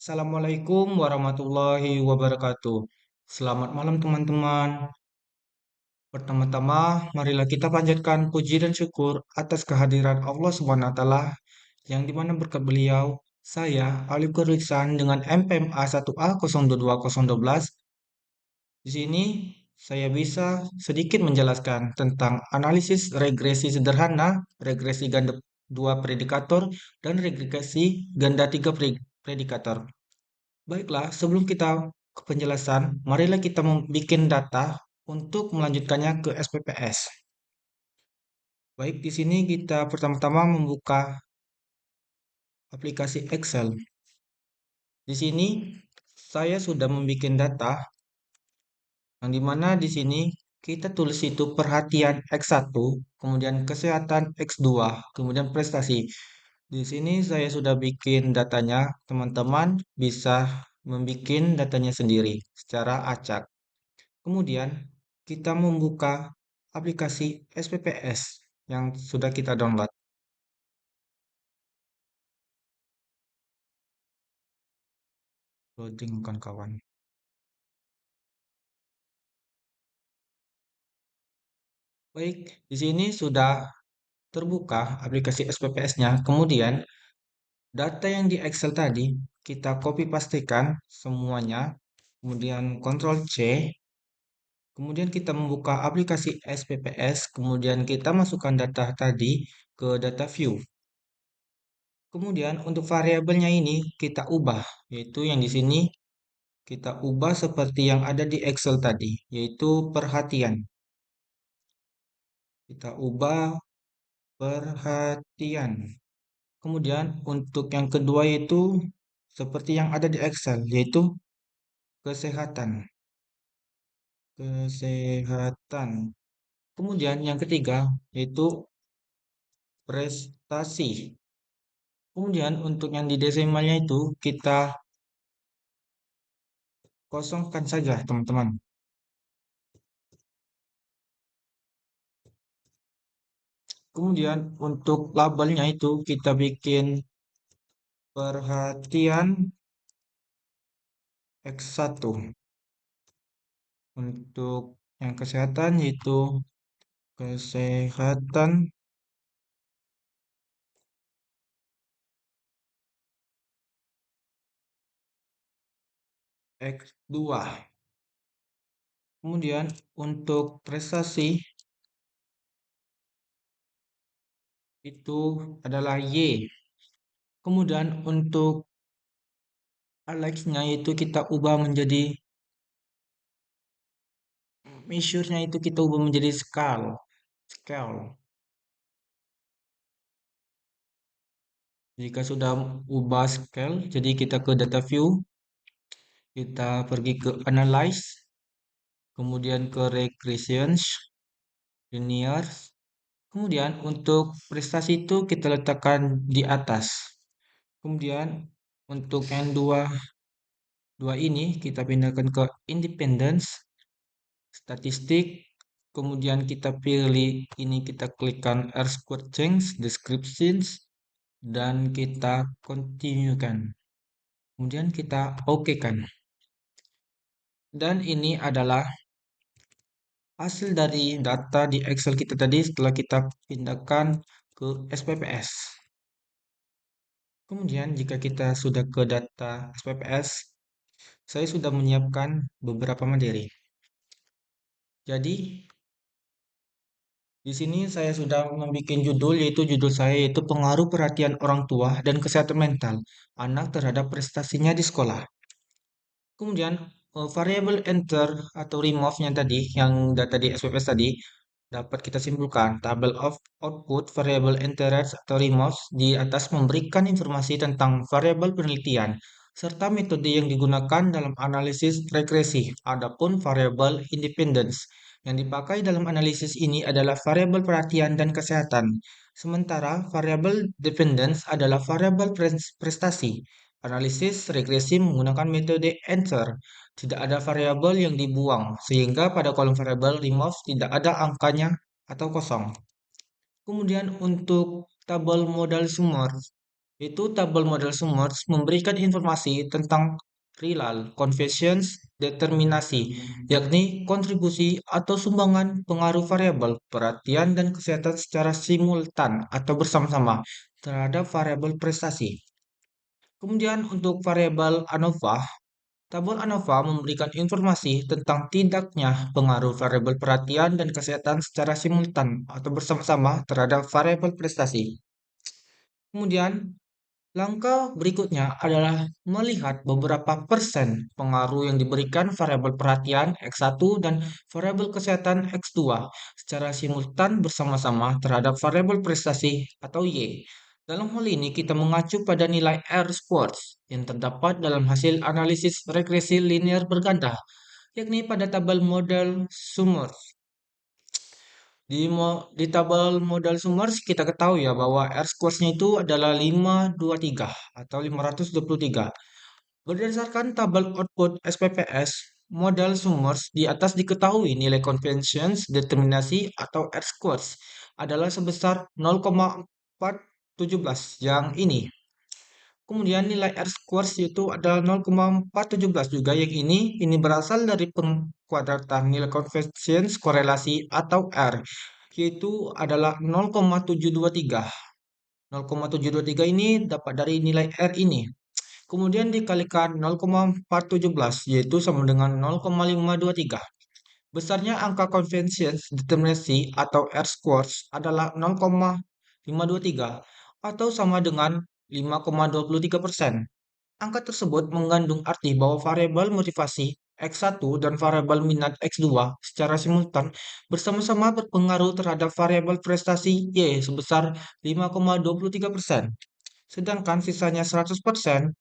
Assalamualaikum warahmatullahi wabarakatuh. Selamat malam teman-teman. Pertama-tama, marilah kita panjatkan puji dan syukur atas kehadiran Allah Subhanahu wa taala yang dimana berkat beliau, saya Alif Kurliksan dengan MPMA 1A022012. Di sini saya bisa sedikit menjelaskan tentang analisis regresi sederhana, regresi ganda 2 predikator, dan regresi ganda 3 predikator. Baiklah, sebelum kita ke penjelasan, marilah kita membuat data untuk melanjutkannya ke SPPS. Baik, di sini kita pertama-tama membuka aplikasi Excel. Di sini saya sudah membuat data yang dimana di sini kita tulis itu perhatian X1, kemudian kesehatan X2, kemudian prestasi. Di sini saya sudah bikin datanya, teman-teman bisa membuat datanya sendiri secara acak. Kemudian kita membuka aplikasi SPPS yang sudah kita download. Loading kawan-kawan. Baik, di sini sudah terbuka aplikasi SPPS-nya. Kemudian data yang di Excel tadi kita copy pastekan semuanya. Kemudian Ctrl C. Kemudian kita membuka aplikasi SPPS. Kemudian kita masukkan data tadi ke data view. Kemudian untuk variabelnya ini kita ubah, yaitu yang di sini kita ubah seperti yang ada di Excel tadi, yaitu perhatian. Kita ubah perhatian. Kemudian untuk yang kedua itu seperti yang ada di Excel, yaitu kesehatan. Kesehatan. Kemudian yang ketiga yaitu prestasi. Kemudian untuk yang di desimalnya itu kita kosongkan saja, teman-teman. Kemudian untuk labelnya itu kita bikin perhatian X1. Untuk yang kesehatan yaitu kesehatan X2. Kemudian untuk prestasi itu adalah Y. Kemudian untuk Alex-nya itu kita ubah menjadi measure-nya itu kita ubah menjadi scale. Scale. Jika sudah ubah scale, jadi kita ke data view, kita pergi ke analyze, kemudian ke regressions, linear. Kemudian untuk prestasi itu kita letakkan di atas. Kemudian untuk yang dua ini kita pindahkan ke independence, statistik. Kemudian kita pilih ini, kita klikkan R square change, descriptions, dan kita continue kan. Kemudian kita OK kan. Dan ini adalah hasil dari data di Excel kita tadi setelah kita pindahkan ke SPPS. Kemudian jika kita sudah ke data SPPS, saya sudah menyiapkan beberapa materi. Jadi di sini saya sudah membuat judul, yaitu judul saya yaitu pengaruh perhatian orang tua dan kesehatan mental anak terhadap prestasinya di sekolah. Kemudian variable enter atau remove-nya tadi yang data di SPPS tadi dapat kita simpulkan tabel of output variable enters atau removes di atas memberikan informasi tentang variabel penelitian serta metode yang digunakan dalam analisis regresi. Adapun variabel independence yang dipakai dalam analisis ini adalah variabel perhatian dan kesehatan. Sementara variabel dependence adalah variabel prestasi. Analisis regresi menggunakan metode enter. Tidak ada variabel yang dibuang, sehingga pada kolom variabel remove tidak ada angkanya atau kosong. Kemudian untuk tabel modal sumber, Itu tabel model Summers memberikan informasi tentang relal, conversions, determinasi, yakni kontribusi atau sumbangan pengaruh variabel, perhatian dan kesehatan secara simultan atau bersama-sama terhadap variabel prestasi. Kemudian untuk variabel ANOVA, tabel ANOVA memberikan informasi tentang tidaknya pengaruh variabel perhatian dan kesehatan secara simultan atau bersama-sama terhadap variabel prestasi. Kemudian langkah berikutnya adalah melihat beberapa persen pengaruh yang diberikan variabel perhatian X1 dan variabel kesehatan X2 secara simultan bersama-sama terhadap variabel prestasi atau Y. Dalam hal ini kita mengacu pada nilai R-scores yang terdapat dalam hasil analisis regresi linear berganda, yakni pada tabel model Summers. Di tabel modal Summers kita ketahui ya bahwa R-squares-nya itu adalah 523 atau 523. Berdasarkan tabel output SPPS, modal Summers di atas diketahui nilai conventions determinasi atau R-squares adalah sebesar 0,417 yang ini. Kemudian nilai R-squares itu adalah 0,417 juga yang ini berasal dari pengkuadratan nilai convergence korelasi atau R, yaitu adalah 0,723. 0,723 ini dapat dari nilai R ini. Kemudian dikalikan 0,417 yaitu sama dengan 0,523. Besarnya angka convention determinasi atau R-squares adalah 0,523 atau sama dengan 5,23%. Angka tersebut mengandung arti bahwa variabel motivasi X1 dan variabel minat X2 secara simultan bersama-sama berpengaruh terhadap variabel prestasi Y sebesar 5,23%. Sedangkan sisanya 100%,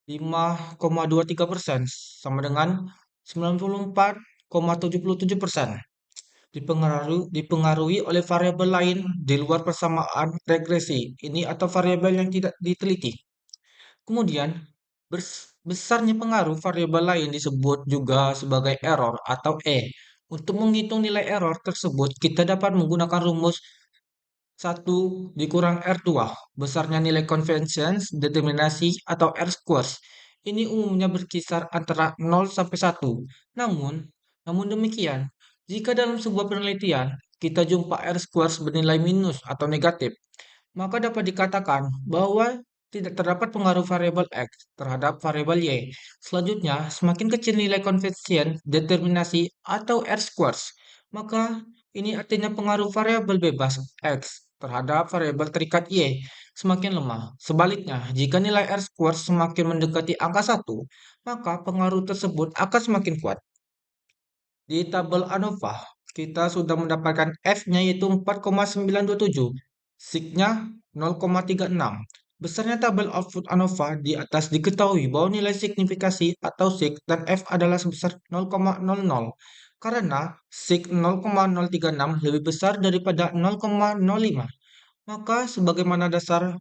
5,23% sama dengan 94,77%. Dipengaruhi oleh variabel lain di luar persamaan regresi ini atau variabel yang tidak diteliti. Kemudian, besarnya pengaruh variabel lain disebut juga sebagai error atau E. Untuk menghitung nilai error tersebut, kita dapat menggunakan rumus 1 dikurang R2, besarnya nilai conventions, determinasi, atau R-squares. Ini umumnya berkisar antara 0 sampai 1. Namun demikian, jika dalam sebuah penelitian kita jumpa R-squares bernilai minus atau negatif, maka dapat dikatakan bahwa tidak terdapat pengaruh variabel X terhadap variabel Y. Selanjutnya, semakin kecil nilai konvensien, determinasi, atau R-squares, maka ini artinya pengaruh variabel bebas X terhadap variabel terikat Y semakin lemah. Sebaliknya, jika nilai R-squares semakin mendekati angka 1, maka pengaruh tersebut akan semakin kuat. Di tabel ANOVA, kita sudah mendapatkan F-nya yaitu 4,927, SIG-nya 0,36. Besarnya tabel output ANOVA di atas diketahui bahwa nilai signifikasi atau SIG dan F adalah sebesar 0,00. Karena SIG 0,036 lebih besar daripada 0,05, maka sebagaimana dasar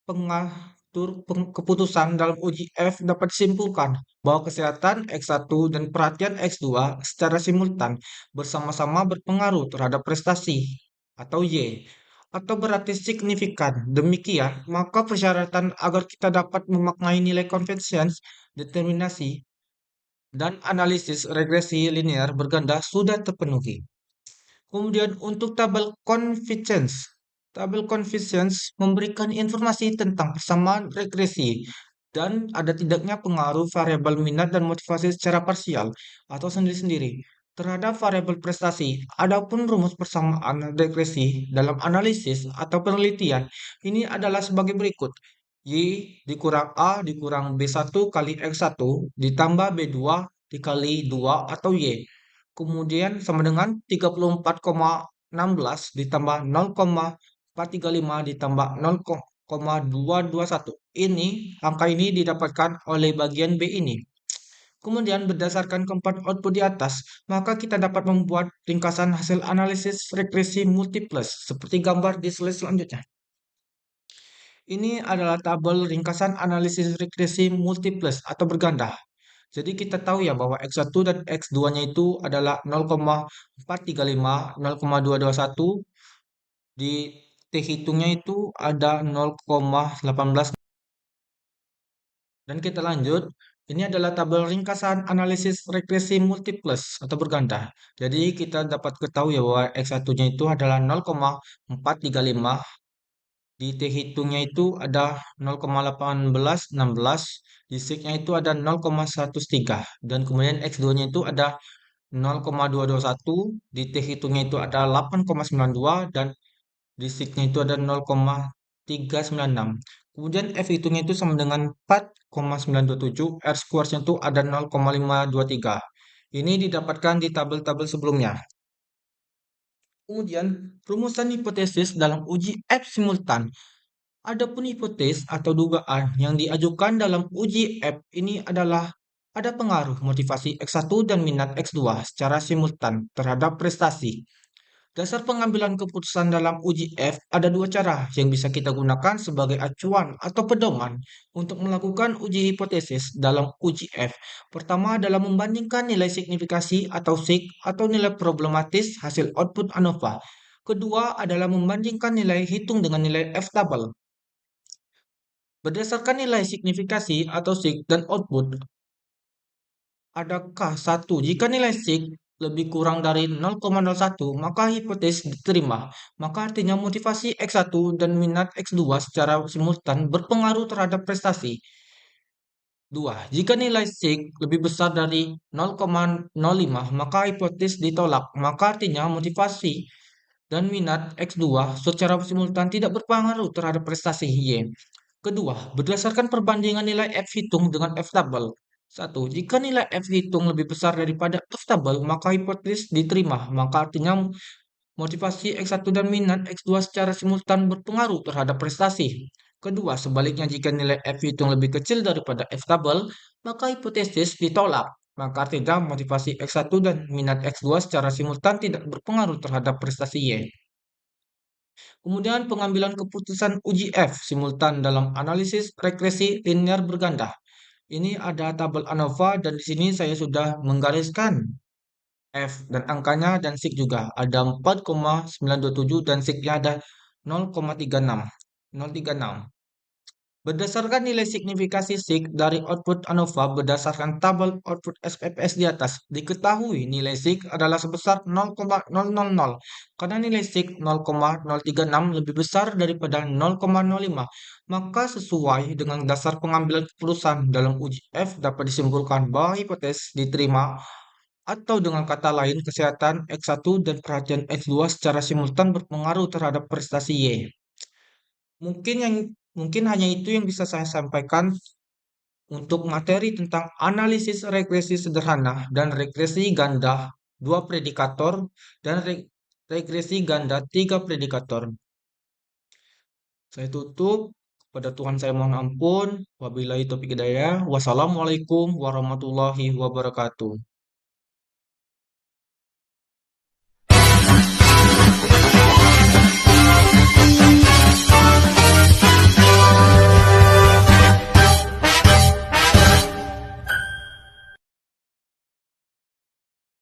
pengatur keputusan dalam uji F dapat disimpulkan bahwa kesehatan X1 dan perhatian X2 secara simultan bersama-sama berpengaruh terhadap prestasi atau Y atau berarti signifikan. Demikian, maka persyaratan agar kita dapat memaknai nilai convergence, determinasi, dan analisis regresi linear berganda sudah terpenuhi. Kemudian untuk tabel confidence memberikan informasi tentang persamaan regresi dan ada tidaknya pengaruh variabel minat dan motivasi secara parsial atau sendiri-sendiri terhadap variabel prestasi. Adapun rumus persamaan regresi dalam analisis atau penelitian ini adalah sebagai berikut. Y dikurang A dikurang B1 kali X1 ditambah B2 dikali 2 atau Y. Kemudian sama dengan 34,16 ditambah 0,435 ditambah 0,221. Angka ini didapatkan oleh bagian B ini. Kemudian berdasarkan keempat output di atas, maka kita dapat membuat ringkasan hasil analisis regresi multiplus seperti gambar di slide selanjutnya. Ini adalah tabel ringkasan analisis regresi multiplus atau berganda. Jadi kita tahu ya bahwa X1 dan X2-nya itu adalah 0,435, 0,221 T hitungnya itu ada 0,18. Dan kita lanjut. Ini adalah tabel ringkasan analisis regresi multiples atau berganda. Jadi kita dapat ketahui ya bahwa X1-nya itu adalah 0,435. Di T hitungnya itu ada 0,1816. Di sig-nya itu ada 0,113. Dan kemudian X2-nya itu ada 0,221. Di T hitungnya itu ada 8,92. Dan distriknya itu ada 0,396. Kemudian F hitungnya itu sama dengan 4,927. R squares-nya itu ada 0,523. Ini didapatkan di tabel-tabel sebelumnya. Kemudian rumusan hipotesis dalam uji F simultan. Adapun hipotesis atau dugaan yang diajukan dalam uji F ini adalah ada pengaruh motivasi X1 dan minat X2 secara simultan terhadap prestasi. Dasar pengambilan keputusan dalam uji F ada dua cara yang bisa kita gunakan sebagai acuan atau pedoman untuk melakukan uji hipotesis dalam uji F. Pertama adalah membandingkan nilai signifikasi atau sig atau nilai problematis hasil output ANOVA. Kedua adalah membandingkan nilai hitung dengan nilai F-table. Berdasarkan nilai signifikasi atau sig dan output, adakah satu? Jika nilai sig lebih kurang dari 0,01, maka hipotesis diterima. Maka artinya motivasi X1 dan minat X2 secara simultan berpengaruh terhadap prestasi. 2. Jika nilai sig lebih besar dari 0,05, maka hipotesis ditolak. Maka artinya motivasi dan minat X2 secara simultan tidak berpengaruh terhadap prestasi Y. Kedua, berdasarkan perbandingan nilai F hitung dengan F tabel. Satu, jika nilai F hitung lebih besar daripada F tabel, maka hipotesis diterima. Maka artinya motivasi X1 dan minat X2 secara simultan berpengaruh terhadap prestasi. Kedua, sebaliknya jika nilai F hitung lebih kecil daripada F tabel, maka hipotesis ditolak. Maka artinya motivasi X1 dan minat X2 secara simultan tidak berpengaruh terhadap prestasi Y. Kemudian pengambilan keputusan uji F simultan dalam analisis regresi linear berganda. Ini ada tabel ANOVA dan di sini saya sudah menggariskan F dan angkanya dan sig juga. Ada 4,927 dan signya ada 0,36. 036. Berdasarkan nilai signifikasi sig dari output ANOVA berdasarkan tabel output SPPS di atas, diketahui nilai sig adalah sebesar 0,000 karena nilai sig 0,036 lebih besar daripada 0,05. Maka sesuai dengan dasar pengambilan keputusan dalam uji F dapat disimpulkan bahwa hipotesis diterima atau dengan kata lain kesehatan X1 dan perhatian X2 secara simultan berpengaruh terhadap prestasi Y. Mungkin yang mungkin hanya itu yang bisa saya sampaikan untuk materi tentang analisis regresi sederhana dan regresi ganda dua predikator dan regresi ganda tiga predikator. Saya tutup. Kepada Tuhan saya mohon ampun. Wabillahi taufiq hidayah. Wassalamualaikum warahmatullahi wabarakatuh.